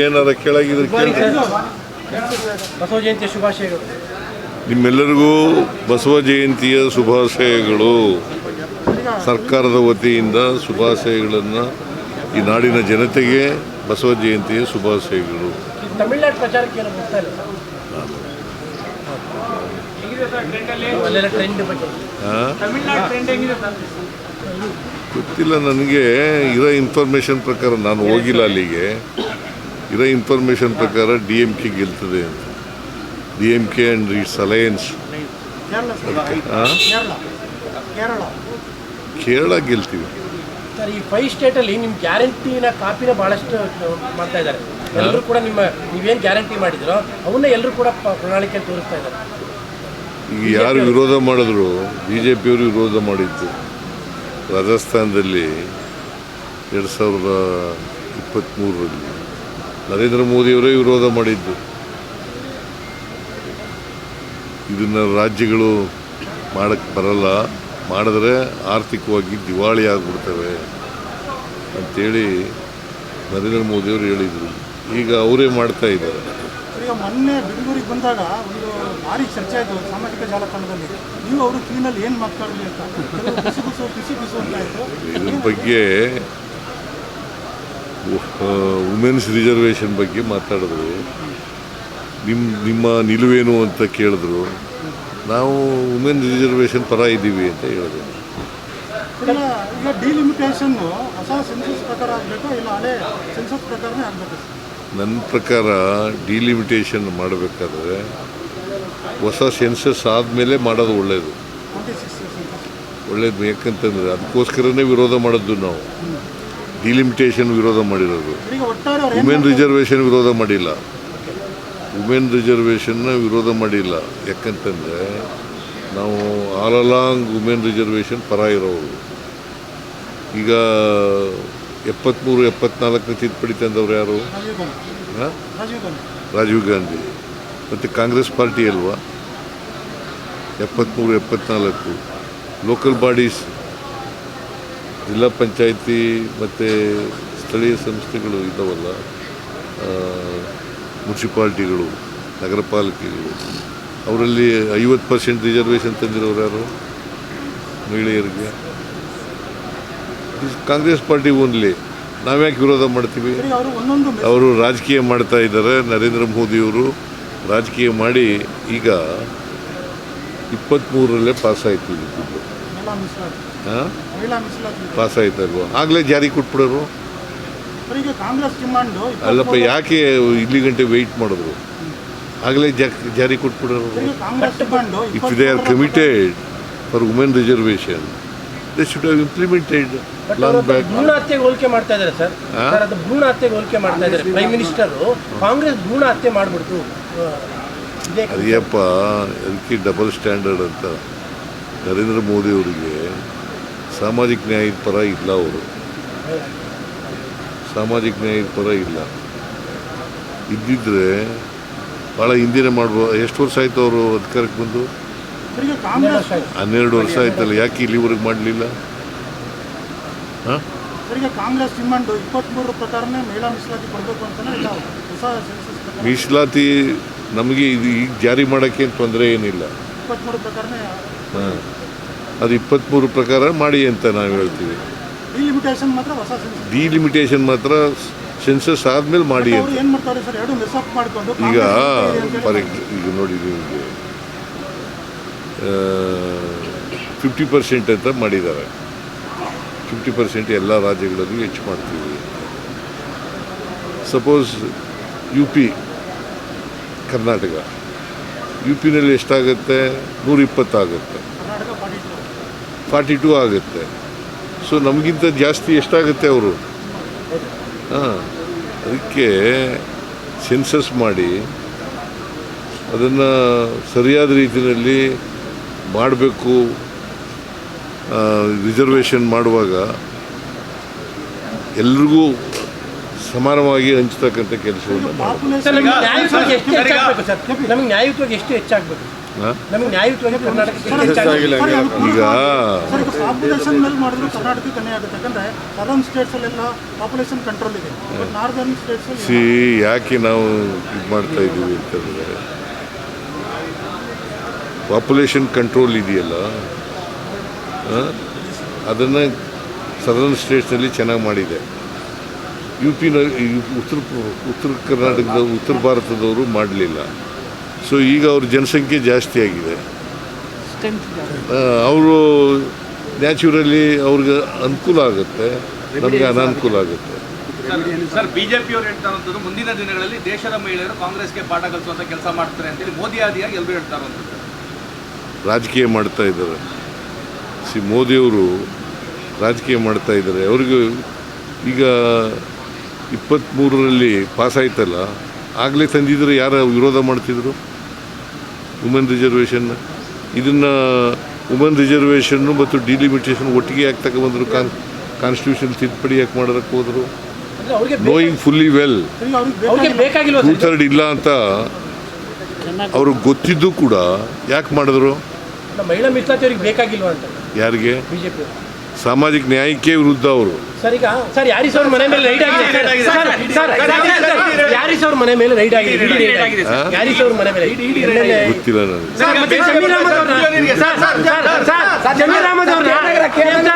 ಏನಾರ ಕೆಳಗಿದ್ರೆ ಬಸವ ಜಯಂತಿಯ ಶುಭಾಶಯಗಳು. ನಿಮ್ಮೆಲ್ಲರಿಗೂ ಬಸವ ಜಯಂತಿಯ ಶುಭಾಶಯಗಳು. ಸರ್ಕಾರದ ವತಿಯಿಂದ ಶುಭಾಶಯಗಳನ್ನು ಈ ನಾಡಿನ ಜನತೆಗೆ ಬಸವ ಜಯಂತಿಯ ಶುಭಾಶಯಗಳು. ತಮಿಳುನಾಡು ಪ್ರಚಾರಕ್ಕೆ ಏನು ಬರ್ತಾ ಇಲ್ಲ ಗೊತ್ತಿಲ್ಲ ನನಗೆ. ಇರೋ ಇನ್ಫಾರ್ಮೇಷನ್ ಪ್ರಕಾರ, ನಾನು ಹೋಗಿಲ್ಲ ಅಲ್ಲಿಗೆ, ಇರೋ ಇನ್ಫಾರ್ಮೇಷನ್ ಪ್ರಕಾರ DMK ಗೆಲ್ತದೆ ಅಂತ. DMK and its alliance. Kerala ಗೆಲ್ತೀವಿ ಸರ್. ಈ 5 ಸ್ಟೇಟಲ್ಲಿ ನಿಮ್ಮ ಗ್ಯಾರಂಟಿನ ಕಾಪಿನ ಭಾಳಷ್ಟು ಮಾಡ್ತಾ ಇದ್ದಾರೆ. ಎಲ್ಲರೂ ಕೂಡ ನೀವೇನು ಗ್ಯಾರಂಟಿ ಮಾಡಿದ್ರೋ ಅವನ್ನ ಎಲ್ಲರೂ ಕೂಡ ಪ್ರಣಾಳಿಕೆ ತೋರಿಸ್ತಾ ಇದ್ದಾರೆ. ಈಗ ಯಾರು ವಿರೋಧ ಮಾಡಿದ್ರು, BJP ಅವರು ವಿರೋಧ ಮಾಡಿದ್ದು. ರಾಜಸ್ಥಾನದಲ್ಲಿ 2023ರಲ್ಲಿ ನರೇಂದ್ರ ಮೋದಿಯವರೇ ವಿರೋಧ ಮಾಡಿದ್ದು. ಇದನ್ನು ರಾಜ್ಯಗಳು ಮಾಡೋಕ್ಕೆ ಬರಲ್ಲ, ಮಾಡಿದ್ರೆ ಆರ್ಥಿಕವಾಗಿ ದಿವಾಳಿ ಆಗಿಬಿಡ್ತವೆ ಅಂಥೇಳಿ ನರೇಂದ್ರ ಮೋದಿಯವರು ಹೇಳಿದರು. ಈಗ ಅವರೇ ಮಾಡ್ತಾ ಇದ್ದಾರೆ. ಈಗ ಮೊನ್ನೆ ಬೆಂಗಳೂರಿಗೆ ಬಂದಾಗ ಒಂದು ಭಾರಿ ಚರ್ಚೆ ಆಯಿತು ಸಾಮಾಜಿಕ ಜಾಲತಾಣದಲ್ಲಿ. ನೀವು ಅವರು ಕ್ಲೀನಲ್ಲಿ ಏನು ಮಾತಾಡಲಿ ಅಂತ ಪಿಸಿ ಅಂತ ಇತ್ತು. ಇದ್ರ ಬಗ್ಗೆ ವುಮೆನ್ಸ್ ರಿಸರ್ವೇಷನ್ ಬಗ್ಗೆ ಮಾತಾಡಿದ್ರು. ನಿಮ್ಮ ನಿಲುವೇನು ಅಂತ ಕೇಳಿದ್ರು. ನಾವು ವುಮೆನ್ ರಿಸರ್ವೇಷನ್ ಪರ ಇದ್ದೀವಿ ಅಂತ ಹೇಳಿದೆ. ಈಗ ಡಿಲಿಮಿಟೇಷನ್ ಹೊಸ ಸೆನ್ಸಸ್ ಪ್ರಕಾರ ಆಗಬೇಕು, ಇಲ್ಲ ಹಳೆ ಸೆನ್ಸಸ್ ಪ್ರಕಾರನೇ ಆಗಬೇಕು? ನನ್ನ ಪ್ರಕಾರ ಡಿಲಿಮಿಟೇಷನ್ ಮಾಡಬೇಕಾದ್ರೆ ಹೊಸ ಸೆನ್ಸಸ್ ಆದಮೇಲೆ ಮಾಡೋದು ಒಳ್ಳೆಯದು. ಒಳ್ಳೇದು. ಯಾಕಂತಂದರೆ ಅದಕ್ಕೋಸ್ಕರನೇ ವಿರೋಧ ಮಾಡಿದ್ದು ನಾವು. ಡಿಲಿಮಿಟೇಷನ್ ವಿರೋಧ ಮಾಡಿರೋದು. ವುಮೆನ್ ರಿಸರ್ವೇಷನ್ ವಿರೋಧ ಮಾಡಿಲ್ಲ. ವುಮೆನ್ ರಿಸರ್ವೇಷನ್ನ ವಿರೋಧ ಮಾಡಿಲ್ಲ. ಯಾಕಂತಂದರೆ ನಾವು ಆಲ್ ಅಲಾಂಗ್ ವುಮೆನ್ ರಿಸರ್ವೇಷನ್ ಪರ ಇರೋರು. ಈಗ 73-74 ತಿದ್ದುಪಡಿ ತಂದವರು ಯಾರು? ರಾಜೀವ್ ಗಾಂಧಿ. ಮತ್ತು ಕಾಂಗ್ರೆಸ್ ಪಾರ್ಟಿ ಅಲ್ವಾ 73-74. ಲೋಕಲ್ ಬಾಡೀಸ್, ಜಿಲ್ಲಾ ಪಂಚಾಯಿತಿ ಮತ್ತು ಸ್ಥಳೀಯ ಸಂಸ್ಥೆಗಳು ಇದ್ದಾವಲ್ಲ, ಮುನ್ಸಿಪಾಲ್ಟಿಗಳು, ನಗರ ಪಾಲಿಕೆಗಳು, ಅವರಲ್ಲಿ 50% ರಿಸರ್ವೇಷನ್ ತಂದಿರೋರು ಯಾರು? ಮಹಿಳೆಯರಿಗೆ. Congress party only. ನಾವ್ಯಾಕೆ ವಿರೋಧ ಮಾಡ್ತೀವಿ? ಅವರು ರಾಜಕೀಯ ಮಾಡ್ತಾ ಇದ್ದಾರೆ. ನರೇಂದ್ರ ಮೋದಿಯವರು ರಾಜಕೀಯ ಮಾಡಿ ಈಗ 23ರಲ್ಲೇ ಪಾಸಾಯ್ತು. ಪಾಸಾಯ್ತಲ್ವ? ಆಗಲೇ ಜಾರಿ ಕೊಟ್ಬಿಡೋರು. ಅಲ್ಲಪ್ಪ, ಯಾಕೆ ಇಲ್ಲಿ ಗಂಟೆ ವೆಯ್ಟ್ ಮಾಡಿದ್ರು? ಆಗಲೇ ಜಾರಿ ಕೊಟ್ಬಿಡೋರು. If they are committed for women reservation, they should have implemented long back. ಭ್ರೂಣ ಹತ್ಯೆಗೆ ಹೋಲಿಕೆ ಮಾಡ್ತಾ ಇದ್ದಾರೆ ಸರ್. ಅದು ಭ್ರೂಣ ಹತ್ಯೆಗೆ ಹೋಲಿಕೆ ಮಾಡ್ತಾ ಇದ್ದಾರೆ. ಪ್ರೈಮ್ ಮಿನಿಸ್ಟರು ಕಾಂಗ್ರೆಸ್ ಭ್ರೂಣ ಹತ್ಯೆ ಮಾಡಿಬಿಡ್ತು. ಅದೇಪ್ಪ, ಅದಕ್ಕೆ ಡಬಲ್ ಸ್ಟ್ಯಾಂಡರ್ಡ್ ಅಂತ. ನರೇಂದ್ರ ಮೋದಿ ಅವರಿಗೆ ಸಾಮಾಜಿಕ ನ್ಯಾಯದ ಪರ ಇಲ್ಲ. ಅವರು ಸಾಮಾಜಿಕ ನ್ಯಾಯದ ಪರ ಇಲ್ಲ. ಇದ್ದಿದ್ರೆ ಭಾಳ ಹಿಂದಿನ ಮಾಡ್ಬೋದು. ಎಷ್ಟು ವರ್ಷ ಆಯಿತು ಅವರು ಅಧಿಕಾರಕ್ಕೆ ಬಂದು? 12 ವರ್ಷ ಆಯ್ತಲ್ಲ. ಯಾಕೆ ಇಲ್ಲಿವರೆಗೆ ಮಾಡಲಿಲ್ಲ? ಕಾಂಗ್ರೆಸ್ 23 ಪ್ರಕಾರನೇ ಮಹಿಳಾ ಮೀಸಲಾತಿ ಕೊಡಬೇಕು ಅಂತ. ಮೀಸಲಾತಿ ನಮಗೆ ಇದು ಈಗ ಜಾರಿ ಮಾಡೋಕ್ಕೆ ತೊಂದರೆ ಏನಿಲ್ಲ. 23 ಪ್ರಕಾರನೇ. ಅದು 23 ಪ್ರಕಾರ ಮಾಡಿ ಅಂತ ನಾವು ಹೇಳ್ತೀವಿ. ಡಿಲಿಮಿಟೇಷನ್ ಮಾತ್ರ ಸೆನ್ಸಸ್ ಆದಮೇಲೆ ಮಾಡಿ ಅಂತ. ಈಗ ಈಗ ನೋಡಿ, ನಿಮಗೆ 50% ಅಂತ ಮಾಡಿದ್ದಾರೆ. 50% ಎಲ್ಲ ರಾಜ್ಯಗಳಲ್ಲೂ ಹೆಚ್ಚು ಮಾಡ್ತೀವಿ. ಸಪೋಸ್ UP, ಕರ್ನಾಟಕ, UPನಲ್ಲಿ ಎಷ್ಟಾಗುತ್ತೆ? 120 ಆಗುತ್ತೆ, 42 ಆಗುತ್ತೆ. ಸೊ ನಮಗಿಂತ ಜಾಸ್ತಿ ಎಷ್ಟಾಗುತ್ತೆ ಅವರು? ಅದಕ್ಕೆ ಸೆನ್ಸಸ್ ಮಾಡಿ ಅದನ್ನು ಸರಿಯಾದ ರೀತಿಯಲ್ಲಿ ಮಾಡಬೇಕು. ರಿಸರ್ವೇಷನ್ ಮಾಡುವಾಗ ಎಲ್ರಿಗೂ ಸಮಾನವಾಗಿ ಹಂಚ್ತಕ್ಕಂಥ ಕೆಲಸವನ್ನು ಮಾಡಬೇಕು. ನಮಗೆ ನ್ಯಾಯಯುತವಾಗಿ ಎಷ್ಟು ಹೆಚ್ಚಾಗಬೇಕು? ನಮಗೆ ನ್ಯಾಯಯುತವಾಗಿ ಕರ್ನಾಟಕಕ್ಕೆ ಈಗ ಸರ್ ಈಗ ಪಾಪ್ಯುಲೇಷನ್ ಮೇಲೆ ಮಾಡಿದ್ರು ಕರ್ನಾಟಕಕ್ಕೆ ಕನ್ನೆ ಆಗುತ್ತೆ ಯಾಕಂದ್ರೆ ಸದರ್ನ್ ಸ್ಟೇಟ್ಸಲ್ಲೆಲ್ಲ ಪಾಪ್ಯುಲೇಷನ್ ಕಂಟ್ರೋಲ್ ಇದೆ ಬಟ್ ನಾರ್ದರ್ನ್ ಸ್ಟೇಟ್ಸಲ್ಲಿ ಸಿ ಯಾಕೆ ನಾವು ಇದು ಮಾಡ್ತಾ ಇದ್ದೀವಿ ಅಂತಂದರೆ ಪಾಪ್ಯುಲೇಷನ್ ಕಂಟ್ರೋಲ್ ಇದೆಯಲ್ಲ ಅದನ್ನು ಸದರ್ನ್ ಸ್ಟೇಟ್ಸ್ನಲ್ಲಿ ಚೆನ್ನಾಗಿ ಮಾಡಿದೆ. ಉತ್ತರ ಕರ್ನಾಟಕದ ಉತ್ತರ ಭಾರತದವರು ಮಾಡಲಿಲ್ಲ. ಸೊ ಈಗ ಅವ್ರ ಜನಸಂಖ್ಯೆ ಜಾಸ್ತಿ ಆಗಿದೆ, ಅವರು ನ್ಯಾಚುರಲಿ ಅವ್ರಿಗೆ ಅನುಕೂಲ ಆಗುತ್ತೆ, ನಮಗೆ ಅನಾನುಕೂಲ ಆಗುತ್ತೆ. ಸರ್ ಬಿಜೆಪಿಯವರು ಹೇಳ್ತಾ ಇರೋದು ಮುಂದಿನ ದಿನಗಳಲ್ಲಿ ದೇಶದ ಮಹಿಳೆಯರು ಕಾಂಗ್ರೆಸ್ಗೆ ಪಾಠ ಕಲಿಸುವಂಥ ಕೆಲಸ ಮಾಡ್ತಾರೆ ಅಂತೇಳಿ ಮೋದಿ ಆದಿಯಾಗಿ ಎಲ್ಲರೂ ಹೇಳ್ತಾ ಇರೋದು. ರಾಜಕೀಯ ಮಾಡ್ತಾ ಇದ್ದಾರೆ. ಮೋದಿಯವರು ರಾಜಕೀಯ ಮಾಡ್ತಾ ಇದ್ದಾರೆ. ಅವ್ರಿಗೆ ಈಗ 23ರಲ್ಲಿ ಪಾಸ್ ಆಯ್ತಲ್ಲ, ಆಗಲೇ ತಂದಿದ್ರು ಯಾರು ವಿರೋಧ ಮಾಡ್ತಿದ್ರು ವುಮೆನ್ ರಿಸರ್ವೇಷನ್ನ. ಇದನ್ನು ವುಮೆನ್ ರಿಸರ್ವೇಷನ್ನು ಮತ್ತು ಡಿಲಿಮಿಟೇಷನ್ ಒಟ್ಟಿಗೆ ಯಾಕೆ ತಗೊಬಂದರು? ಕಾನ್ಸ್ಟಿಟ್ಯೂಷನ್ ತಿದ್ದುಪಡಿ ಯಾಕೆ ಮಾಡೋದಕ್ಕೆ ಹೋದರು? ನೋಯಿಂಗ್ ಫುಲ್ಲಿ ವೆಲ್ ಅವ್ರಿಗೆ ಬೇಕಾಗಿಲ್ವ 2/3 ಇಲ್ಲ ಅಂತ ಅವ್ರಿಗೆ ಗೊತ್ತಿದ್ದು ಕೂಡ ಯಾಕೆ ಮಾಡಿದ್ರು? ಮಹಿಳಾ ಮೀಸಲಾತಿ ಅವ್ರಿಗೆ ಬೇಕಾಗಿಲ್ವ ಅಂತ. ಯಾರಿಗೆ? ಬಿಜೆಪಿ ಸಾಮಾಜಿಕ ನ್ಯಾಯಕ್ಕೆ ವಿರುದ್ಧ ಅವರು. ಸರ್ ಈಗ ಸರ್ ಯಾರೀಸ್ ಅವ್ರ ಮನೆ ಮೇಲೆ ರೈಡ್ ಆಗಿದೆ. ಯಾರೀಸ್ ಅವ್ರ ಮನೆ ಮೇಲೆ ರೈಡ್ ಆಗಿದೆ. ಯಾರೀಸ್ ಅವ್ರ ಮನೆ ಮೇಲೆ ಗೊತ್ತಿಲ್ಲ ನನಗೆ. ಜಮೀರ್ ಅಹಮದ್ ಅವ್ರನ್ನ